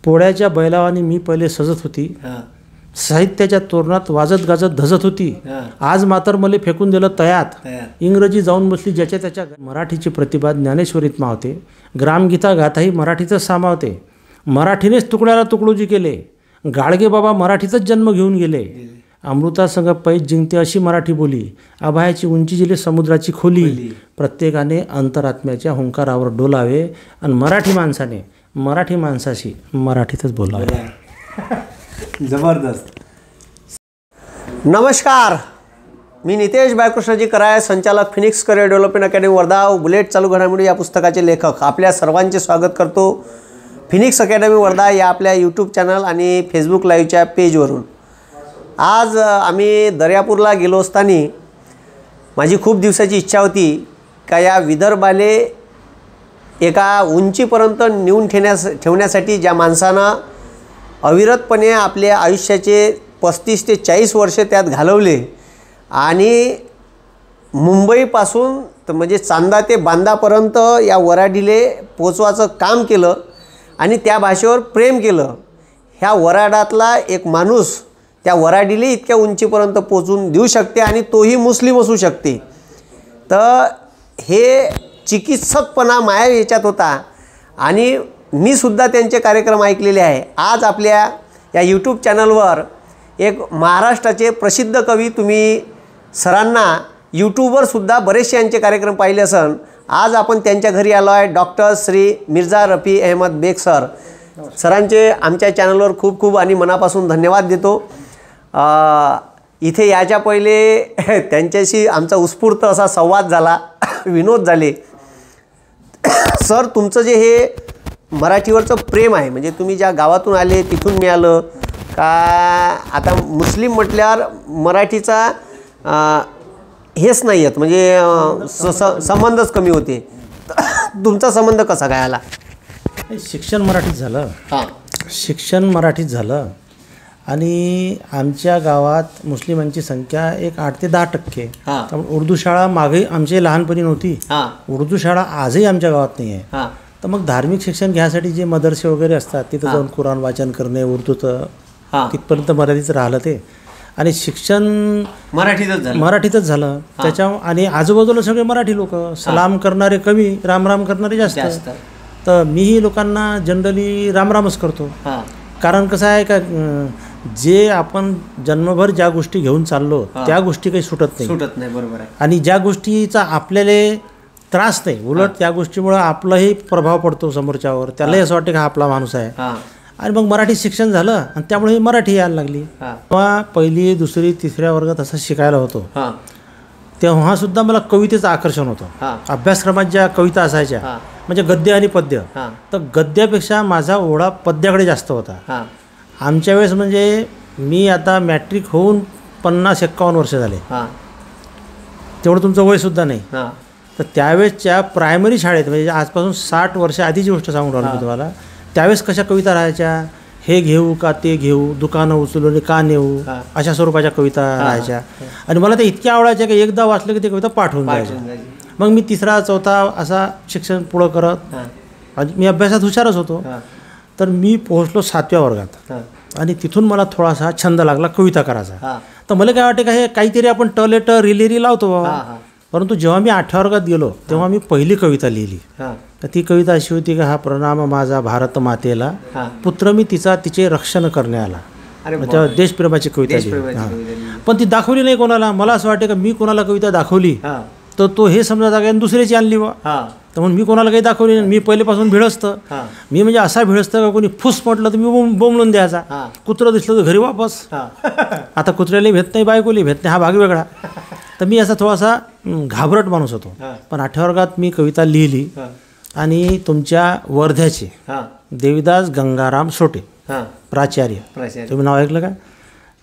पोळ्याच्या बैलावानी मी पहिले सजत होती, साहित्याच्या तोरणात वाजत गाजत धजत होती, आज मात्र मला फेकून दिलं तयात, इंग्रजी जाऊन बसली ज्याच्या त्याच्या. मराठीची प्रतिभा ज्ञानेश्वरीत मावते, ग्रामगीता गाथाही मराठीतच सामावते, मराठीनेच तुकड्याला तुकडोजी केले, गाडगे बाबा मराठीतच जन्म घेऊन गेले, अमृतासंग पैज जिंकते अशी मराठी बोली, अभयाची उंची जिले समुद्राची खोली, प्रत्येकाने अंतरात्म्याच्या हुंकारावर डोलावे आणि मराठी माणसाशी मराठीतच बोलावे. जबरदस्त. नमस्कार, मी नितेश बाळकृष्णजी कराय, संचालक Phoenix career development academy Wardha, bullet चालू घडामोडी या पुस्तकाचे लेखक. आपल्या सर्वांचे स्वागत करतो फिनिक्स अकॅडमी वर्धा या आपल्या यूट्यूब चॅनल आणि फेसबुक लाईव्हच्या पेजवरून. आज आम्ही दर्यापूरला गेलो असताना माझी खूप दिवसाची इच्छा होती का या विदर्भाले एका उंचीपर्यंत नेऊन ठेवण्यासाठी ज्या माणसानं अविरतपणे आपल्या आयुष्याचे 35 ते 40 वर्षे त्यात घालवले आणि मुंबईपासून म्हणजे चांदा ते बांदापर्यंत या वऱ्हाडीले पोचवायचं काम केलं आणि त्या भाषेवर प्रेम केलं. ह्या वऱ्हाडातला एक माणूस त्या वऱ्हाडीले इतक्या उंचीपर्यंत पोचून देऊ शकते आणि तोही मुस्लिम असू शकते. तर हे चिकित्सकपणा माया याच्यात होता आणि मी सुद्धा त्यांचे कार्यक्रम ऐकलेले आहे. आज आपल्या या यूट्यूब चॅनलवर एक महाराष्ट्राचे प्रसिद्ध कवी, तुम्ही सरांना यूट्यूबवर सुद्धा बरेचसे यांचे कार्यक्रम पाहिले असन. आज आपण त्यांच्या घरी आलो आहे. डॉक्टर श्री मिर्झा रफी अहमद बेग सर. सरांचे आमच्या चॅनलवर खूप खूप आणि मनापासून धन्यवाद देतो. इथे याच्या पहिले त्यांच्याशी आमचा उत्स्फूर्त असा संवाद झाला, विनोद झाले. सर, तुमचं जे हे मराठीवरचं प्रेम आहे, म्हणजे तुम्ही ज्या गावातून आले तिथून मिळालं का? आता मुस्लिम म्हटल्यावर मराठीचा हेच नाही आहेत, म्हणजे संबंधच कमी होते. तुमचा संबंध कसा काय आला? शिक्षण मराठीत झालं आणि आमच्या गावात मुस्लिमांची संख्या एक 8 ते 10%. त्यामुळे उर्दू शाळा मागे आमची लहानपणी नव्हती. उर्दू शाळा आजही आमच्या गावात नाही आहे. तर मग धार्मिक शिक्षण घ्यायसाठी जे मदरसे वगैरे असतात तिथं जाऊन कुराण वाचन करणे, उर्दूचं तिथपर्यंत मर्यादित राहिलं ते. आणि शिक्षण मराठीतच झालं त्याच्या. आणि आजूबाजूला सगळे मराठी लोक, सलाम करणारे कमी, रामराम करणारे जास्त. तर मीही लोकांना जनरली रामरामच करतो. कारण कसं आहे का, जे आपण जन्मभर ज्या गोष्टी घेऊन चाललो त्या गोष्टी काही सुटत नाही. बरोबर आहे. आणि ज्या गोष्टीचा आपल्याला त्रास नाही, उलट त्या गोष्टीमुळे आपलाही प्रभाव पडतो समोरच्यावर, त्यालाही असं वाटतं की हा आपला माणूस आहे. आणि मग मराठी शिक्षण झालं आणि त्यामुळे मराठी यायला लागली. तेव्हा 1ली, 2री, 3ऱ्या वर्गात असं शिकायला होतो तेव्हा सुद्धा मला कवितेचं आकर्षण होतं. अभ्यासक्रमात ज्या कविता असायच्या म्हणजे गद्य आणि पद्य, तर गद्यापेक्षा माझा ओढा पद्याकडे जास्त होता. आमच्या वेळेस म्हणजे मी आता मॅट्रिक होऊन 50-51 वर्ष झाले, तेवढं तुमचं वयसुद्धा नाही. तर त्यावेळेसच्या प्रायमरी शाळेत म्हणजे आजपासून 60 वर्ष आधीची गोष्ट सांगून राहिलो मी तुम्हाला. त्यावेळेस कशा कविता राहायच्या, हे घेऊ का ते घेऊ, दुकानं उचलून का नेऊ, अशा स्वरूपाच्या कविता राहायच्या. आणि मला ते इतक्या आवडायच्या की एकदा वाचलं की ते कविता पाठवून जायच्या. मग मी 3रा 4था असा शिक्षण पुढं करत, मी अभ्यासात हुशारच होतो. तर मी पोहोचलो 7व्या वर्गात आणि तिथून मला थोडासा छंद लागला कविता करायचा. तर मला काय वाटते का, हे काहीतरी आपण टलेट रिलेरी लावतो बाबा. परंतु जेव्हा मी 8व्या वर्गात गेलो तेव्हा मी पहिली कविता लिहिली. तर ती कविता अशी होती का, हा प्रणाम माझा भारत मातेला, पुत्र मी तिचे रक्षण करण्याला. त्याच्यावर देशप्रेमाची कविता लिहिली. पण ती दाखवली नाही कोणाला. मला असं वाटतं का मी कोणाला कविता दाखवली तर तो हे समजा का दुसऱ्याची आणली बा. तर म्हणून मी कोणाला काही दाखवली नाही. मी पहिलेपासून भिडस्त, मी म्हणजे असा भिडस्त का कोणी फुस म्हटलं तर मी बोंबलून द्यायचा. कुत्रं दिसलं तर घरी वापस. आता कुत्र्याला भेट नाही, बायकोली भेट नाही, हा भाग वेगळा. तर मी असा थोडासा घाबरट माणूस होतो. पण 8व्या वर्गात मी कविता लिहिली आणि तुमच्या वर्ध्याचे देवीदास गंगाराम सोटे प्राचार्य, तुम्ही नाव ऐकलं का?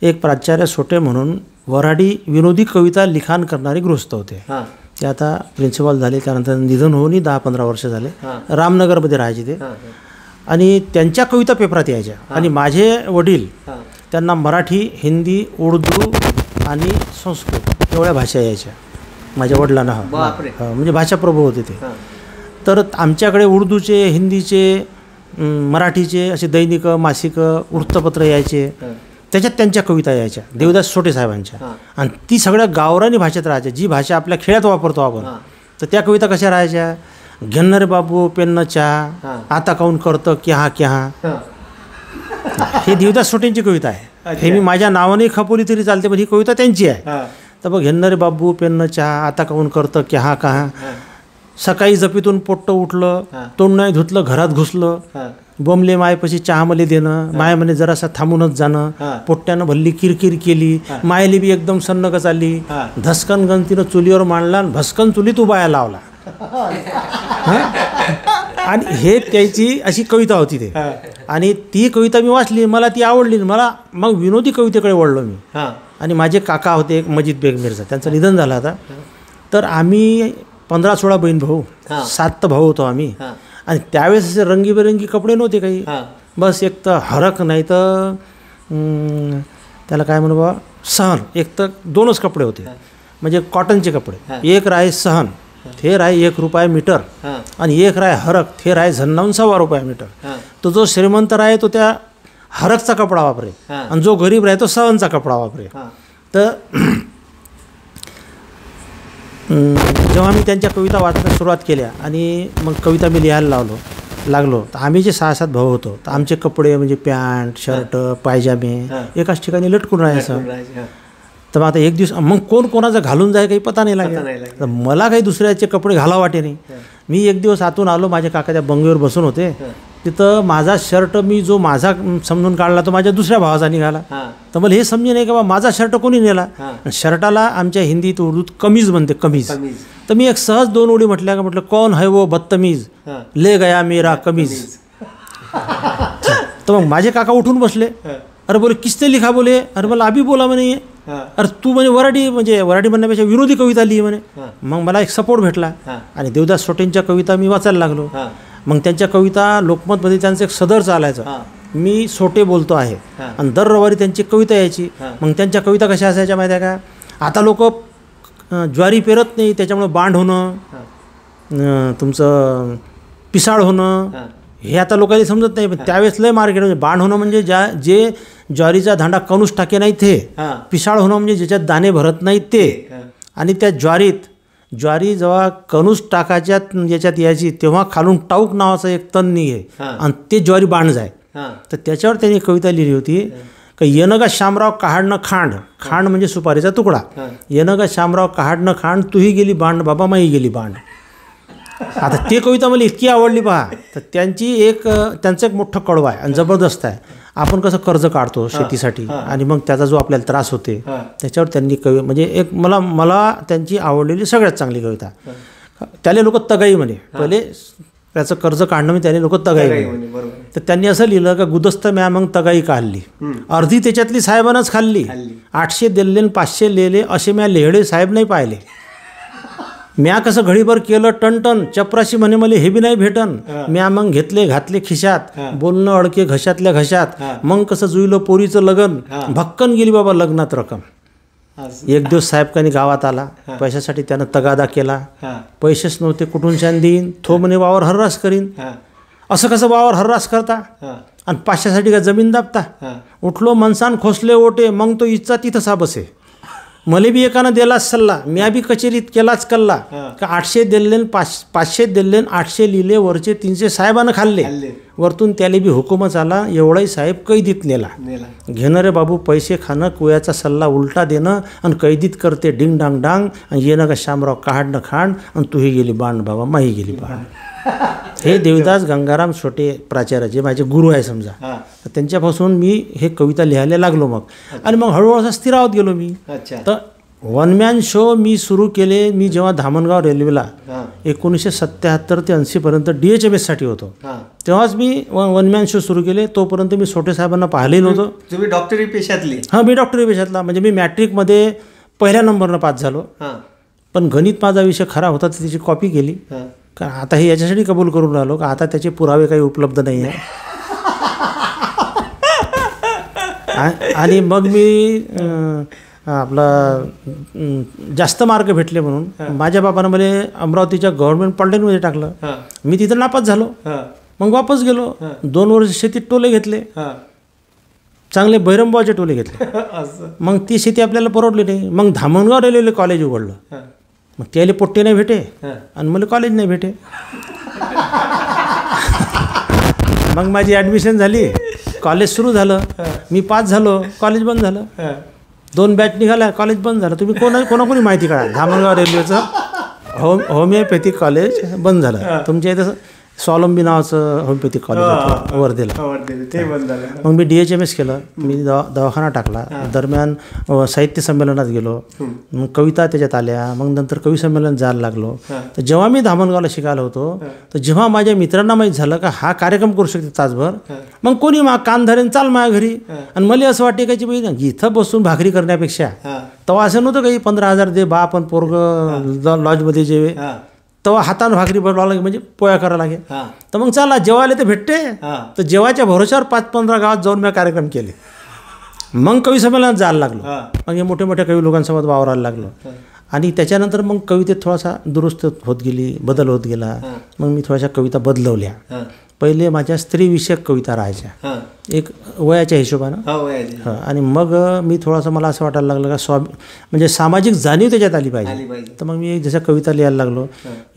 एक प्राचार्य सोटे म्हणून वऱ्हाडी विनोदी कविता लिखाण करणारे गृहस्थ होते. ते आता प्रिन्सिपल झाले, त्यानंतर निधन होऊनही 10-15 वर्ष झाले. रामनगरमध्ये राहायचे ते. आणि त्यांच्या कविता पेपरात यायच्या. आणि माझे वडील त्यांना मराठी, हिंदी, उर्दू आणि संस्कृत एवढ्या भाषा यायच्या माझ्या वडिलांना. म्हणजे भाषाप्रभू होते ते. तर आमच्याकडे उर्दूचे, हिंदीचे मराठीचे असे दैनिक मासिक वृत्तपत्र यायचे, त्याच्यात त्यांच्या कविता यायच्या देवदास सोटे साहेबांच्या, आणि ती सगळ्या गावरानी भाषेत राहायच्या, जी भाषा आपल्या खेड्यात वापरतो आपण. तर त्या कविता कशा राहायच्या, घेणं रे बाबू पेन्न चहा, आता काऊन करतं क्या क्या. ही देवदास सोटेंची कविता आहे. हे मी माझ्या नावाने खपवली तरी चालते, पण ही कविता त्यांची आहे. तर बघ, घेणं रे बाबू पेन्न चहा, आता काऊन करतं क्या कहा. सकाळी जपीतून पोट्ट उठलं, तोंड नाही धुतलं, घरात घुसलं, बमले मायपाशी चहा मले देणं, माय म्हणे जरासा थांबूनच जाणं, पोट्ट्यानं भल्ली किरकिर केली, मायली बी एकदम सन्नकच आली, धसकन गणतीनं चुलीवर मांडला, भस्कन चुलीत उभाया लावला. आणि हे त्याची अशी कविता होती ते. आणि ती कविता मी वाचली, मला ती आवडली, मला मग विनोदी कवितेकडे वळलो मी. आणि माझे काका होते एक मजिद बेग मिर्झा, त्यांचं निधन झालं आता. तर आम्ही 15-16 बहीण भाऊ, 7 भाऊ होतो आम्ही. आणि त्यावेळेस असे रंगीबेरंगी कपडे नव्हते काही, बस एक तर हरक नाही तर त्याला काय म्हणू बा सहन, एक तर 2च कपडे होते, म्हणजे कॉटनचे कपडे. एक राय सहन, ते राय ₹1 मीटर, आणि एक राय हरक, ते राय झन्नावून ₹1.25 मीटर. तो जो श्रीमंत राय तो त्या हरकचा कपडा वापरे, आणि जो गरीब राय तो सहनचा कपडा वापरे. तर जेव्हा मी त्यांच्या कविता वाचण्यास सुरुवात केल्या आणि मग कविता मी लिहायला लागलो, तर आम्ही जे 6-7 भाऊ होतो, तर आमचे कपडे म्हणजे पॅन्ट शर्ट पायजामे एकाच ठिकाणी लटकून राहायचं. तर मग आता एक दिवस मग कोण कोणाचं घालून जाय काही पता नाही लागेल, तर मला काही दुसऱ्याचे कपडे घाला वाटे नाही. मी एक दिवस आतून आलो, माझ्या काका त्या बंगेवर बसून होते, तिथं माझा शर्ट मी जो माझा समजून काढला तो माझ्या दुसऱ्या भावाचा निघाला. तर मला हे समजे नाही की बा माझा शर्ट कोणी नेला. शर्टाला आमच्या हिंदीत उर्दूत कमीज म्हणते, कमीज. तर मी एक सहज 2 ओळी म्हटल्या का, म्हटलं कौन है वो बदतमीज ले गया मेरा कमीज. तर मग माझे काका उठून बसले, अरे बोले किसने लिखा, बोले अरे मला अभी बोला म्हणे, अरे तू म्हणे वराडी, म्हणजे वराडी म्हणण्यापेक्षा विनोदी कविता लिही म्हणे. मग मला एक सपोर्ट भेटला आणि देवदास सोटेंच्या कविता मी वाचायला लागलो. मग त्यांच्या कविता लोकमतमध्ये त्यांचं एक सदर चालायचं, मी सोटे बोलतो आहे, आणि दर रविवारी त्यांची कविता यायची. मग त्यांच्या कविता कशा असायच्या माहिती आहे का, आता लोक ज्वारी पेरत नाही त्याच्यामुळे बांड होणं, तुमचं पिसाळ होणं हे आता लोकांना समजत नाही, पण त्यावेळेस लय मार्केट म्हणजे बांड होणं म्हणजे जे ज्वारीचा धांडा कणूस टाके नाही ते, पिसाळ होणं म्हणजे ज्याच्यात दाणे भरत नाहीत ते. आणि त्या ज्वारी जेव्हा कणूस टाकाच्या याच्यात यायची तेव्हा खालून टाऊक नावाचं एक तण निघे आणि ते ज्वारी बांड जाय. तर त्याच्यावर त्यांनी कविता लिहिली होती का, येणं का शामराव कहाडणं खांड, खांड म्हणजे सुपारीचा तुकडा, येणं का शामराव कहाडणं खांड, तूही गेली बांड बाबा माही गेली बांड. आता ते कविता मला इतकी आवडली पहा. तर त्यांचं एक मोठं कडवं आहे आणि जबरदस्त आहे. आपण कसं कर्ज काढतो शेतीसाठी आणि मग त्याचा जो आपल्याला त्रास होते त्याच्यावर त्यांनी म्हणजे एक मला त्यांची आवडलेली सगळ्यात चांगली कविता. त्याले लोक तगाई म्हणे, पहिले त्याचं कर्ज काढणं म्हणजे त्याने लोक तगाई म्हणे. तर त्यांनी असं लिहिलं का, गुदस्त म्या मग तगाई काढली, अर्धी त्याच्यातली साहेबानंच खाल्ली, 800 दिल्ले 500 लेले असे म्या लेहडे साहेब नाही पाहिले. म्या कसं घडीभर केलं टनटन, चपराशी म्हणे मला हे बी नाही भेटन, म्या मग घेतले घातले खिशात, बोलणं अडके घशातल्या घशात, मग कसं जुईलं पोरीचं लगन, भक्कन गेली बाबा लग्नात रक्कम. एक दिवस साहेबकानी गावात आला, पैशासाठी त्यानं तगादा केला, पैसेच नव्हते कुठून शान देईन, थो म्हणे वावर हर्रास करीन. असं कसं वावर हर्रास करता आणि 500साठी का जमीन दाबता. उठलो मनसान खोसले ओटे, मग तो इच्छा तिथं बसे. मले बी एकानं दिलाच सल्ला, म्या बी कचेरीत केलाच कल्ला, का 800 दिले 500 दिले 800 लिहिले, वरचे 300 साहेबानं खाल्ले, वरतून त्याला बी हुकूमच आला, एवढाही साहेब कैदीत नेला. घेणं रे बाबू पैसे खाणं, कुयाचा सल्ला उलटा देणं, आणि कैदीत करते डिंग डांग डांग, आणि येणं का शामराव कहाडणं खांड, आणि तूही गेली बांड बाबा माही गेली बांड. हे देवदास गंगाराम सोटे प्राचार्य जे माझे गुरु आहे समजा, तर त्यांच्यापासून मी हे कविता लिहायला लागलो. मग आणि मग हळूहळू असं स्थिरावत गेलो मी. तर वन मॅन शो मी सुरू केले. मी जेव्हा धामणगाव रेल्वेला 1977 ते 80पर्यंत DHMS होतो, तेव्हाच मी वन मॅन शो सुरू केले. तोपर्यंत मी सोटे साहेबांना पाहिलेलं होतं. तुम्ही डॉक्टरी पेशातली? हां, मी डॉक्टरी पेशातला. म्हणजे मी मॅट्रिकमध्ये 1ल्या नंबरनं पास झालो, पण गणित माझा विषय खरा होता, तर त्याची कॉपी केली. का आता हे याच्यासाठी कबूल करून राहिलो का आता त्याचे पुरावे काही उपलब्ध नाही आहे. आणि मग मी आपला जास्त मार्क भेटले म्हणून माझ्या बाबानं मला अमरावतीच्या गव्हर्नमेंट पॉलिटेक्निकमध्ये टाकलं. मी तिथं नापास झालो. मग वापस गेलो. 2 वर्ष शेतीत टोले घेतले, चांगले बैरंबाचे टोले घेतले. मग ती शेती आपल्याला परवडली नाही. मग धामणगाव रेल्वेले कॉलेज उघडलं. मग त्याला पोट्टे नाही भेटे आणि मला कॉलेज नाही भेटे. मग माझी ॲडमिशन झाली, कॉलेज सुरू झालं, मी पास झालो, कॉलेज बंद झालं. 2 बॅच निघाल्या, कॉलेज बंद झालं. तुम्ही कोणाकोणी माहिती काढा, धामणगाव रेल्वेचं होमिओपॅथिक कॉलेज बंद झालं. तुमच्या इथं स्वावलंबी नावाचं होमिओपॅथिक कॉलेज होतं वर्धेला, ते बंद झालं. मग मी DHMS केलं. मी दवाखाना टाकला. दरम्यान साहित्य संमेलनात गेलो, मग कविता त्याच्यात आल्या. मग नंतर कवी संमेलन जायला लागलो. तर जेव्हा मी धामणगावला शिकायला होतो, तर जेव्हा माझ्या मित्रांना माहीत झालं का हा कार्यक्रम करू शकते तासभर, मग कोणी कान धरेन चाल माझ्या घरी. आणि मला असं वाटते का बाई इथं बसून भाकरी करण्यापेक्षा, तेव्हा असं नव्हतं काही 15,000 दे बा आपण पोरग लॉजमध्ये जेवे, तेव्हा हातानं भाकरी बनवावं लागे, म्हणजे पोया करावं लागे. तर मग चला जेवायला ते भेटते. तर जेवायच्या भरोश्यावर 5-15 गावात जाऊन मी कार्यक्रम केले. मग कवी संमेलनात जायला लागलो. मग हे मोठे मोठ्या कवी लोकांसोबत वावरायला लागलो. आणि त्याच्यानंतर मग कवितेत थोडासा दुरुस्त होत गेली, बदल होत गेला. मग मी थोड्याशा कविता बदलवल्या. पहिले माझ्या स्त्रीविषयक कविता राहायच्या, एक वयाच्या हिशोबानं. आणि मग मी थोडासा, मला असं वाटायला लागलं का म्हणजे सामाजिक जाणीव त्याच्यात आली पाहिजे. तर मग मी जशा कविता लिहायला लागलो.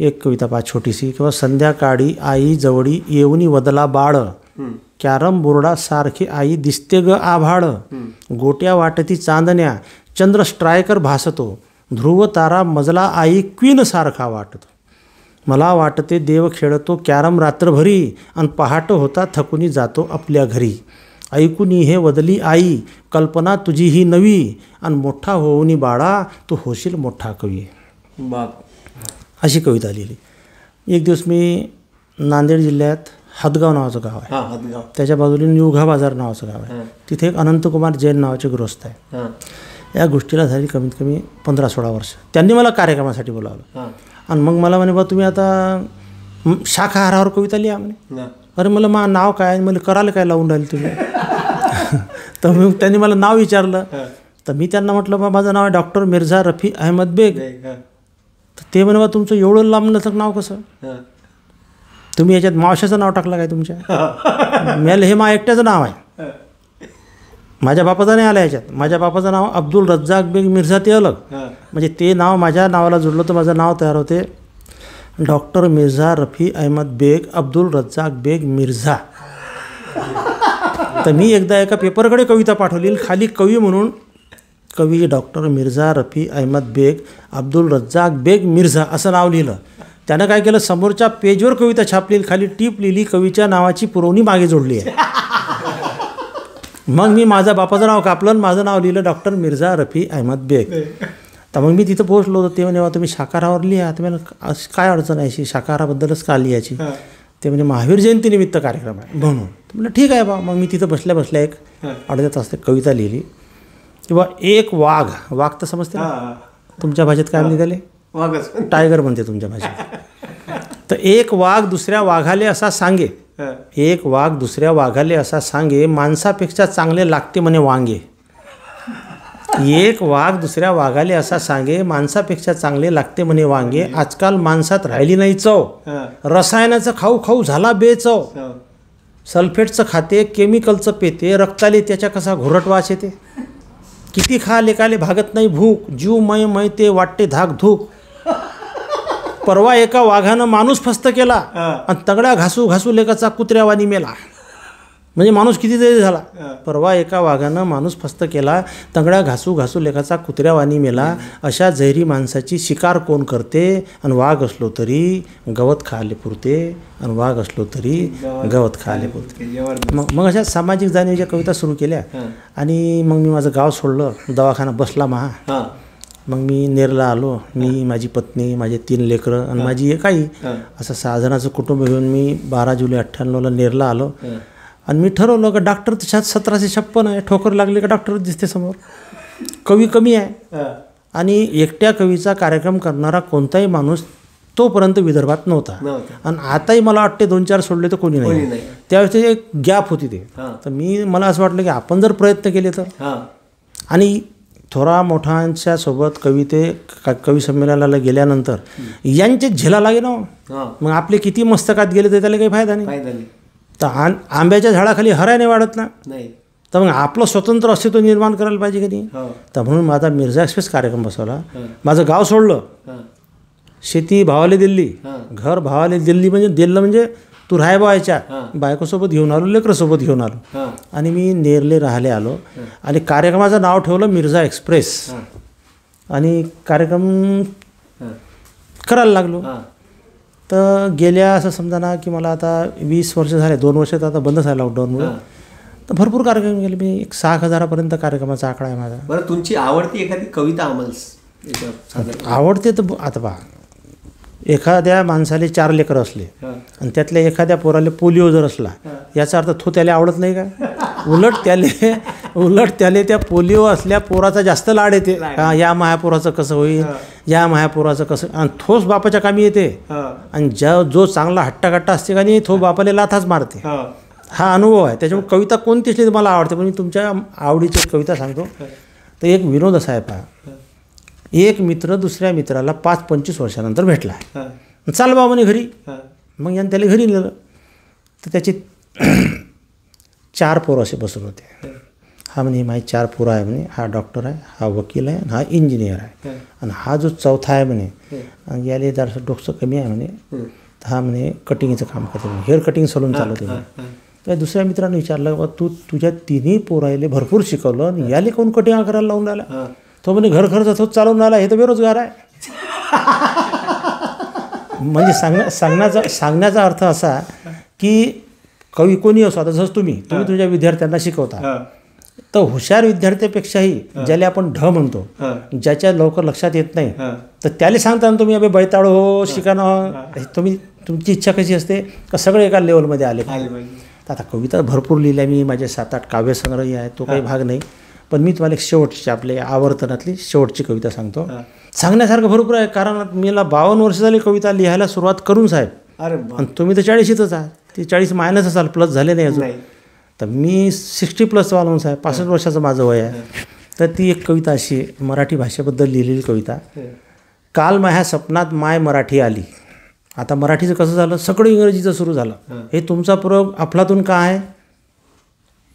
एक कविता पहा छोटीशी, किंवा संध्याकाळी आई जवळी येऊनी वदला बाळ, कॅरम बोर्डा सारखी आई दिसते ग आभाळ, गोट्या वाटती चांदण्या चंद्र स्ट्रायकर भासतो, ध्रुव तारा मजला आई क्वीन सारखा वाटतो, मला वाटते देव खेळतो कॅरम रात्रभरी, आणि पहाट होता थकुनी जातो आपल्या घरी, ऐकुनी हे वदली आई कल्पना तुझी ही नवी, आणि मोठा होऊनी बाळा तू होशील मोठा कवी. अशी कविता लिहिली. एक दिवस मी नांदेड जिल्ह्यात हदगाव नावाचं गाव आहे, त्याच्या बाजूला निवघा बाजार नावाचं गाव आहे. तिथे एक अनंतकुमार जैन नावाचे गृहस्थ आहे. या गोष्टीला झाली कमीत कमी 15-16 वर्ष. त्यांनी मला कार्यक्रमासाठी बोलावलं. आणि मग मला म्हणे बा तुम्ही आता शाकाहारावर कविता लिहा म्हणे. अरे मला नाव काय, मला करायला काय लावून राहिले तुम्ही. तर मग त्यांनी मला नाव विचारलं. तर मी त्यांना म्हटलं बा माझं नाव आहे डॉक्टर मिर्झा रफी अहमद बेग. तर ते म्हणे बा तुमचं एवढं लांब नसलं नाव कसं, तुम्ही याच्यात मावशाचं नाव टाकलं काय तुमच्या. मला हे मा एकट्याचं नाव आहे, माझ्या बापाचं नाही आलं याच्यात. माझ्या बापाचं नाव अब्दुल रज्जाक बेग मिर्झा, ते अलग. म्हणजे ते नाव माझ्या नावाला जुळलं तर माझं नाव तयार होते डॉक्टर मिर्झा रफी अहमद बेग अब्दुल रज्जाक बेग मिर्झा. तर मी एकदा एका पेपरकडे कविता पाठवली, खाली कवी म्हणून कवी डॉक्टर मिर्झा रफी अहमद बेग अब्दुल रज्जाक बेग मिर्झा असं नाव लिहिलं. त्यानं काय केलं, समोरच्या पेजवर कविता छापली, खाली टीप लिहिली, कवीच्या नावाची पुरवणी मागे जोडली आहे. मग मी माझ्या बापाचं नाव कापलं आणि माझं नाव लिहिलं डॉक्टर मिर्झा रफी अहमद बेग. तर मग मी तिथं पोहोचलो होतो. ते म्हणे तुम्ही शाकाहारावर लिहा. तर मला काय अडचण आहे, शाकाहाराबद्दलच का लिहायची. ते म्हणजे महावीर जयंतीनिमित्त कार्यक्रम आहे म्हणून. म्हणजे ठीक आहे बा. मग मी तिथं बसल्या बसल्या एक अर्ध्या तास कविता लिहिली. किंवा एक वाघ, वाघ तर समजते तुमच्या भाषेत काय म्हणते त्याले, टायगर म्हणते तुमच्या भाषेत. तर एक वाघ दुसऱ्या वाघाले असा सांगे, एक वाघ दुसऱ्या वाघाले असा सांगे, माणसापेक्षा चांगले लागते म्हणे वांगे. एक वाघ दुसऱ्या वाघाले असा सांगे, माणसापेक्षा चांगले लागते म्हणे वांगे. आजकाल माणसात राहिली नाही चव, रसायनाचं खाऊ खाऊ झाला बेचव. सल्फेटचं खाते, केमिकलचं पेते, रक्ताले त्याच्या कसा घोरट वास येते. किती खा लेकाले भागत नाही भूक, जीव मय ते वाटते धाक धूक. परवा एका वाघानं माणूस फस्त केला आणि तगड्या घासू घासू लेकाचा कुत्र्यावानी मेला. म्हणजे माणूस किती तरी झाला. परवा एका वाघानं माणूस फस्त केला, तगड्या घासू घासू लेकाचा कुत्र्यावानी मेला. अशा जैरी माणसाची शिकार कोण करते, आणि वाघ असलो तरी गवत खायला पुरते, आणि वाघ असलो तरी गवत खायला पुरते. मग अशा सामाजिक जाणीवीच्या कविता सुरू केल्या. आणि मग मी माझं गाव सोडलं, दवाखाना बसला महा. मग मी नेरला आलो, मी माझी पत्नी, माझे 3 लेकरं आणि माझी एक आई, असं 6 जणांचं कुटुंब घेऊन मी 12 जुलै 98ला नेरला आलो. आणि मी ठरवलं का डॉक्टर तशात 1756 आहे, ठोकर लागली का डॉक्टर दिसते समोर, कवी कमी आहे. आणि एकट्या कवीचा कार्यक्रम करणारा कोणताही माणूस तोपर्यंत विदर्भात नव्हता. आणि आताही मला वाटते 2-4 सोडले तर कोणी नाही. त्यावेळेस एक गॅप होती ते. तर मला असं वाटलं की आपण जर प्रयत्न केले तर. आणि थोरा मोठ्यांच्या सोबत कवी संमेलनाला गेल्यानंतर यांचे झेला लागे ना, मग आपले किती मस्तकात गेले तर त्याला काही फायदा नाही. तर आंब्याच्या झाडाखाली हराय नाही वाढत ना, तर मग आपलं स्वतंत्र अस्तित्व निर्माण करायला पाहिजे की नाही. तर म्हणून माझा मिर्झा एक्सप्रेस कार्यक्रम बसवला. माझं गाव सोडलं, शेती भावाले दिल्ली, घर भावाले दिल्ली, म्हणजे दिल्लं म्हणजे तू राहाय बायच्या बायकोसोबत घेऊन आलो, लेकरसोबत घेऊन आलो आणि मी नेरले राहिले आलो आणि कार्यक्रमाचं नाव ठेवलं मिर्झा एक्सप्रेस आणि कार्यक्रम करायला लागलो. तर गेल्या असं समजा ना की मला आता 20 वर्ष झाले, 2 वर्ष तर आता बंद झालं लॉकडाऊनमुळे. तर भरपूर कार्यक्रम केले मी, 6,000पर्यंत कार्यक्रमाचा आकडा आहे माझा. बरं, तुमची आवडती एखादी कविता आम्हाला आवडते तर आता पहा, एखाद्या माणसाले 4 लेकरं असले आणि त्यातल्या एखाद्या पोराले पोलिओ जर असला, याचा अर्थ तो त्याला आवडत नाही का? उलट त्याले त्या पोलिओ असल्या पोराचा जास्त लाड येते. या महापोराचं कसं होईल, या महापोराचं कसं, आणि थोस बापाच्या कामी येते. आणि जो चांगला हट्टाकट्टा असते का नाही, तो बापाला लाथाच मारते. हा अनुभव आहे. त्याच्यामुळे कविता कोणती असली तर मला आवडते. पण मी तुमच्या आवडीची एक कविता सांगतो. तर एक विनोद असा आहे पहा, एक मित्र दुसऱ्या मित्राला 5-25 वर्षानंतर भेटला. चाल बा म्हणे घरी. मग यानं त्याला घरी नेलं. तर त्याचे 4 पोरं असे बसून होते. हा म्हणे माझे 4 पोरं आहे म्हणे, हा डॉक्टर आहे, हा वकील आहे, हा इंजिनियर आहे, आणि हा जो चौथा आहे म्हणे याले जरासं डोकं कमी आहे म्हणे, तर हा म्हणे कटिंगचं काम करते म्हणे, हेअर कटिंग सलून चालवते म्हणे. तर दुसऱ्या मित्रानं विचारलं, बा तुझ्या 3 पोरायले भरपूर शिकवलं आणि याले कोण कटिंग करायला लावून राहिला? तो म्हणे घर खर्च तोच चालवून आला, हे तर बेरोजगार आहे. म्हणजे सांगण्याचा अर्थ असा की कवी कोणी असो, आता जसं तुम्ही तुझ्या विद्यार्थ्यांना शिकवता, तर हुशार विद्यार्थ्यापेक्षाही ज्याला आपण ढ म्हणतो, ज्याच्या लवकर लक्षात येत नाही, तर त्याला सांगता ना तुम्ही अबे बैताळ हो, शिकाणं. तुमची इच्छा कशी असते का सगळे एका लेवलमध्ये आले. तर आता कविता भरपूर लिहिल्या मी, माझे 7-8 काव्यसंग्रही आहे, तो काही भाग नाही. पण मी तुम्हाला एक शेवटची आपल्या आवर्तनातली शेवटची कविता सांगतो. सांगण्यासारखं भरपूर आहे, कारण मला 52 वर्ष झाली कविता लिहायला सुरुवात करून साहेब. आणि तुम्ही तर 40च आहात, ती 40 मायनस असाल, प्लस झाले नाही अजून. तर मी 60+ माणूस आहे, 65 वर्षाचं माझं वय आहे. तर ती एक कविता अशी मराठी भाषेबद्दल लिहिलेली कविता. काल माझ्या सपनात माय मराठी आली. आता मराठीचं कसं झालं, सगळं इंग्रजीचं सुरू झालं. हे तुमचा प्रयोग अफलातून का आहे?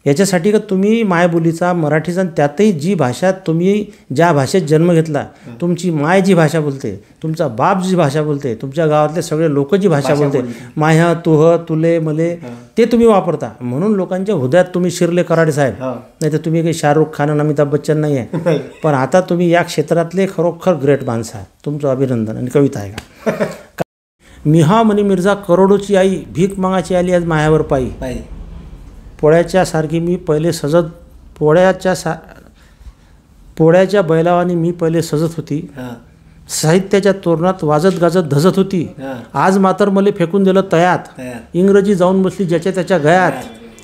याच्यासाठी का तुम्ही मायबोलीचा मराठीचा, आणि त्यातही जी भाषा तुम्ही ज्या भाषेत जन्म घेतला, तुमची माय जी भाषा बोलते, तुमचा बाप जी भाषा बोलते, तुमच्या गावातले सगळे लोक जी भाषा बोलते, माह्या तुह तुले मले, ते तुम्ही वापरता. म्हणून लोकांच्या हृदयात तुम्ही शिरले कराडे साहेब. नाही तर तुम्ही काही शाहरुख खान आणि अमिताभ बच्चन नाही आहे, पण आता तुम्ही या क्षेत्रातले खरोखर ग्रेट माणसं आहे. तुमचं अभिनंदन. आणि कविता आहे का, मिहा म्हणे मिर्झा करोडोची आई, भीक मागाची आली आज मायावर पायी. पोळ्याच्या सारखी मी पहिले सजत, पोळ्याच्या बैलावानी मी पहिले सजत होती, साहित्याच्या तोरणात वाजत गाजत धजत होती. आज मात्र मले फेकून दिलं तयात, इंग्रजी जाऊन बसली ज्याच्या त्याच्या गयात.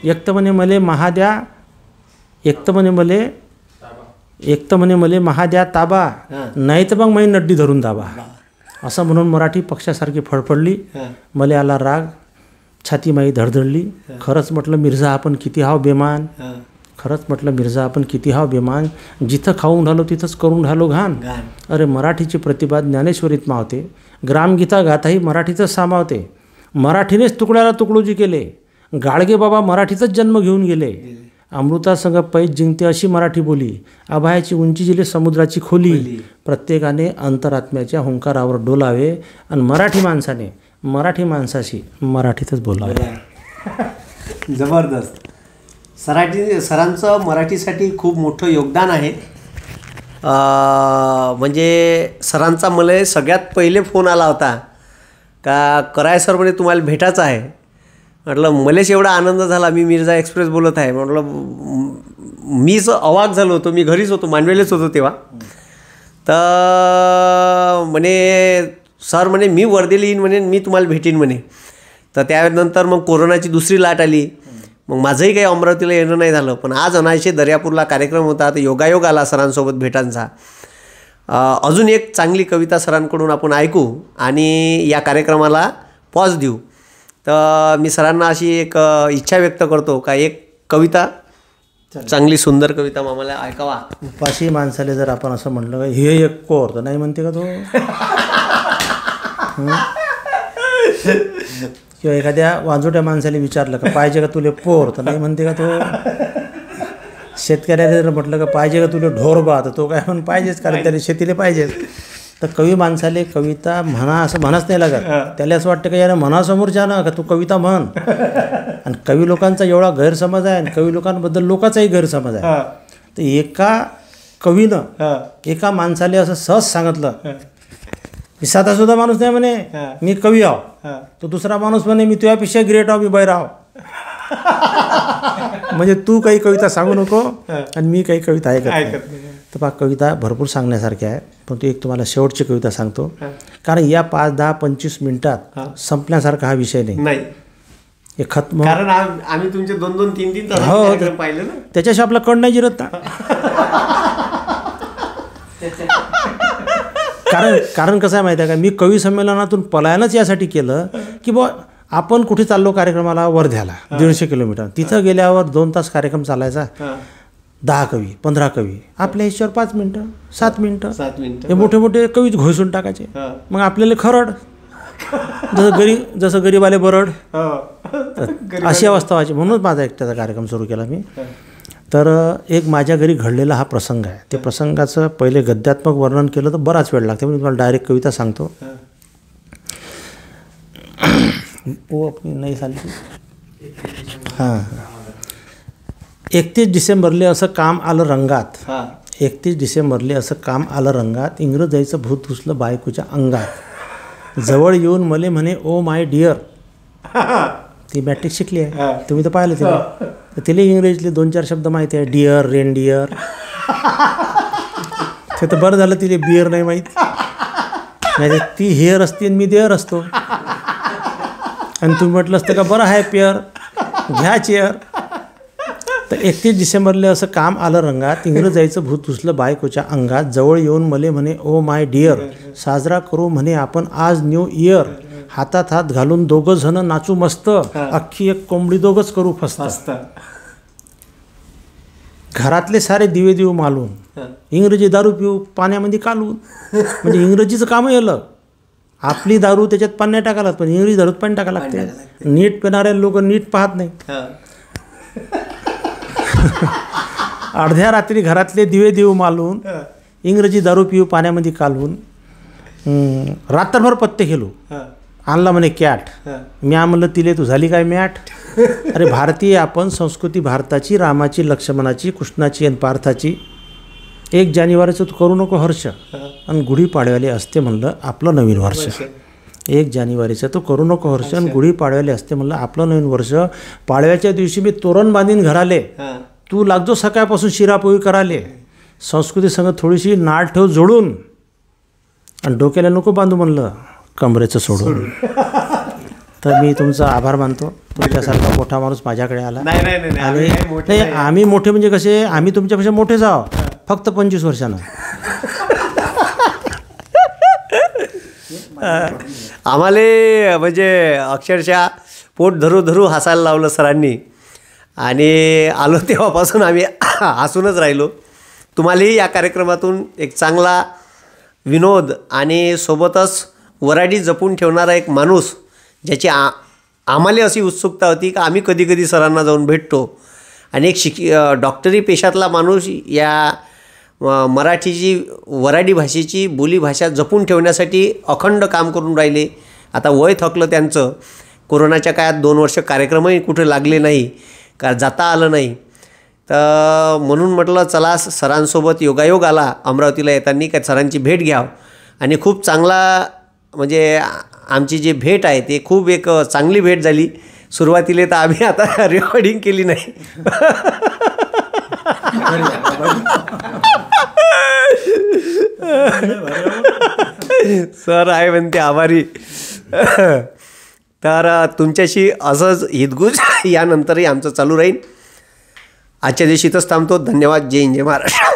एकत म्हणे मले महाद्या, एकत म्हणे मले महाद्या ताबा, नाही तर मग मै नड्डी धरून दाबा. असं म्हणून मराठी पक्षासारखी फडफडली. मले आला राग, छाती माई धडधडली. खरंच म्हटलं मिर्झा आपण किती हाव बेमान, खरंच म्हटलं मिर्झा आपण किती हाव बेमान, जिथं खाऊन राहिलो तिथंच करून राहिलो घाण. अरे मराठीची प्रतिभा ज्ञानेश्वरीत मावते, ग्रामगीता गाथाही मराठीतच सामावते. मराठीनेच तुकड्याला तुकडोजी केले, गाडगे बाबा मराठीतच जन्म घेऊन गेले. अमृतासंग पैज जिंकते अशी मराठी बोली, अभयाची उंची जिले समुद्राची खोली. प्रत्येकाने अंतरात्म्याच्या हुंकारावर डोलावे आणि मराठी माणसाशी मराठीतच बोलावे. जबरदस्त. सरांचं मराठीसाठी खूप मोठं योगदान आहे. म्हणजे सरांचा मला सगळ्यात पहिले फोन आला होता का कराय सर म्हणे तुम्हाला भेटायचं आहे. म्हटलं मलाच एवढा आनंद झाला, मी मिर्झा एक्सप्रेस बोलत आहे. म्हटलं मीच अवाक झालो होतो, मी घरीच होतो, मांडवेलेच होतो तेव्हा. तर म्हणे सर म्हणे मी वर्धेला येईन म्हणे, मी तुम्हाला भेटीन म्हणे. तर त्यानंतर मग कोरोनाची दुसरी लाट आली, मग माझंही काही अमरावतीला येणं नाही झालं. पण आज अनायसे दर्यापूरला कार्यक्रम होता, तर योगायोग आला सरांसोबत भेटांचा. अजून एक चांगली कविता सरांकडून आपण ऐकू आणि या कार्यक्रमाला पॉज देऊ. तर मी सरांना अशी एक इच्छा व्यक्त करतो का एक कविता चांगली सुंदर कविता आम्हाला ऐकावा. उपाशी माणसाले जर आपण असं म्हणलं हे एक कोर तर नाही म्हणते का तो. किंवा एखाद्या वांजोट्या माणसाला विचारलं का पाहिजे का तुले पोर तर नाही म्हणते का तो. शेतकऱ्याला जर म्हटलं का पाहिजे का तुला ढोर बा तर तो काय म्हणून पाहिजेच, कारण त्याला शेतीला पाहिजेच. तर कवी माणसाले कविता म्हणा असं म्हणच नाही लागत. त्याला असं वाटतं का यानं मनासमोरच्या ना का तू कविता म्हण. आणि कवी लोकांचा एवढा गैरसमज आहे आणि कवी लोकांबद्दल लोकांचाही गैरसमज आहे. तर एका कवीनं एका माणसाले असं सहज सांगितलं मी साधा सुद्धा माणूस नाही म्हणे, मी कवी आहो. तो दुसरा माणूस म्हणे मी तुझ्यापेक्षा ग्रेट आहो, मी बैर आहो. म्हणजे तू काही कविता सांगू नको आणि मी काही कविता ऐकत नाही. तर पहा कविता भरपूर सांगण्यासारख्या आहे, पण तू एक तुम्हाला शेवटची कविता सांगतो, कारण या 5, 10, 25 मिनिटात संपण्यासारखा हा विषय नाही. हे खत्म, कारण आम्ही तुमचे 2-2, 3-3 तास पाहिले ना, त्याच्याशी आपला कण नाही जिरत ना. कारण कसं आहे माहिती आहे का, मी कवी संमेलनातून पलायनच यासाठी केलं की बुवा आपण कुठे चाललो कार्यक्रमाला वर्ध्याला 150 किलोमीटर, तिथं गेल्यावर 2 तास कार्यक्रम चालायचा. 10 कवी 15 कवी आपल्या हिशोबावर 5 मिनटं 7 मिनटं हे मोठे मोठे कवीच घोषून टाकायचे. मग आपल्याला खरड जसं गरीबाले बरड अशी अवस्था व्हायची. म्हणूनच माझा एकट्याचा कार्यक्रम सुरू केला मी. तर एक माझ्या घरी घडलेला हा प्रसंग आहे. ते प्रसंगाचं पहिले गद्यात्मक वर्णन केलं तर बराच वेळ लागते, मी तुम्हाला डायरेक्ट कविता सांगतो. नाही सांगतो. हां 31 डिसेंबरले असं काम आलं रंगात. 31 डिसेंबरले असं काम आलं रंगात, इंग्रजाईचं भूत घुसलं बायकोच्या अंगात. जवळ येऊन मले म्हणे ओ माय डिअर. ती मॅट्रिक शिकली आहे, तुम्ही तर पाहिलं तिला. तर तिला इंग्रजीतले 2-4 शब्द माहिती आहे, डिअर, रेनडिअर. ते तर बरं झालं तिला बिअर नाही माहीत, नाही ती हेअर असते आणि मी देअर असतो. आणि तुम्ही म्हटलं असतं का बरं आहे पेअर घ्या चेअर. तर 31 डिसेंबरला असं काम आलं रंगात, इंग्रजाईचं भूत घुसलं बायकोच्या अंगात. जवळ येऊन मले म्हणे ओ माय डिअर, साजरा करू म्हणे आपण आज न्यू इयर. हातात हात घालून दोघं जण नाचू मस्त, अख्खी एक कोंबडी दोघंच करू फस्त. घरातले सारे दिवे देऊ मालून, इंग्रजी दारू पिऊ पाण्यामध्ये कालून. म्हणजे इंग्रजीचं कामही आलं. आपली दारू त्याच्यात पाणी टाकायला, पण इंग्रजी दारूत पाणी टाकायला लागते. नीट पिणारे लोक नीट पाहत नाही. अर्ध्या रात्री घरातले दिवे देऊ मालून, इंग्रजी दारू पिऊ पाण्यामध्ये कालवून. रात्रभर पत्ते खेळू, आणला म्हणे कॅट. मी म्हणलं तिले तू झाली काय मॅट. अरे भारतीय आपण, संस्कृती भारताची, रामाची, लक्ष्मणाची, कृष्णाची आणि पार्थाची. 1 जानेवारीचं तू करू नको हर्ष, आणि गुढीपाडव्याले असते म्हणलं आपलं नवीन वर्ष. 1 जानेवारीचं तू करू नको हर्ष, आणि गुढीपाडव्याले असते म्हणलं आपलं नवीन वर्ष. पाडव्याच्या दिवशी मी तोरण बांधीन घराले, तू लागजो सकाळपासून शिरापोळी कराले. संस्कृती संग थोडीशी नाळ ठेव जोडून, आणि डोक्याला नको बांधू म्हणलं कमरेचं सोडून. तर मी तुमचा आभार मानतो, तुमच्यासारखा मोठा माणूस माझ्याकडे आला. आणि आम्ही मोठे म्हणजे कसे, आम्ही तुमच्यापेक्षा मोठे जाव, फक्त 25 वर्षानं. आम्हाला म्हणजे अक्षरशः पोट धरू धरू हसायला लावलं सरांनी. आणि आलो तेव्हापासून आम्ही हसूनच राहिलो. तुम्हालाही या कार्यक्रमातून एक चांगला विनोद आणि सोबतच वऱ्हाडी जपून ठेवणारा एक माणूस, ज्याची आम्हाला अशी उत्सुकता होती की आम्ही कधी कधी सरांना जाऊन भेटतो. आणि एक डॉक्टरी पेशातला माणूस या मराठीची वऱ्हाडी भाषेची बोलीभाषा जपून ठेवण्यासाठी अखंड काम करून राहिले. आता वय थकलं त्यांचं. कोरोनाच्या काळात 2 वर्ष कार्यक्रमही कुठे लागले नाही, का जाता आलं नाही. तर म्हणून म्हटलं चला सरांसोबत योगायोग आला अमरावतीला येताना, का सरांची भेट घ्यावं. आणि खूप चांगला म्हणजे आमची जी भेट आहे ते खूप एक चांगली भेट झाली. सुरुवातीला तर आम्ही आता रेकॉर्डिंग केली नाही. सर आहे म्हणते आभारी. तर तुमच्याशी असंच हितगुज यानंतरही आमचं चालू राहील. आजच्या दिवशी इथंच थांबतो. धन्यवाद. जय हिंद, जय महाराष्ट्र.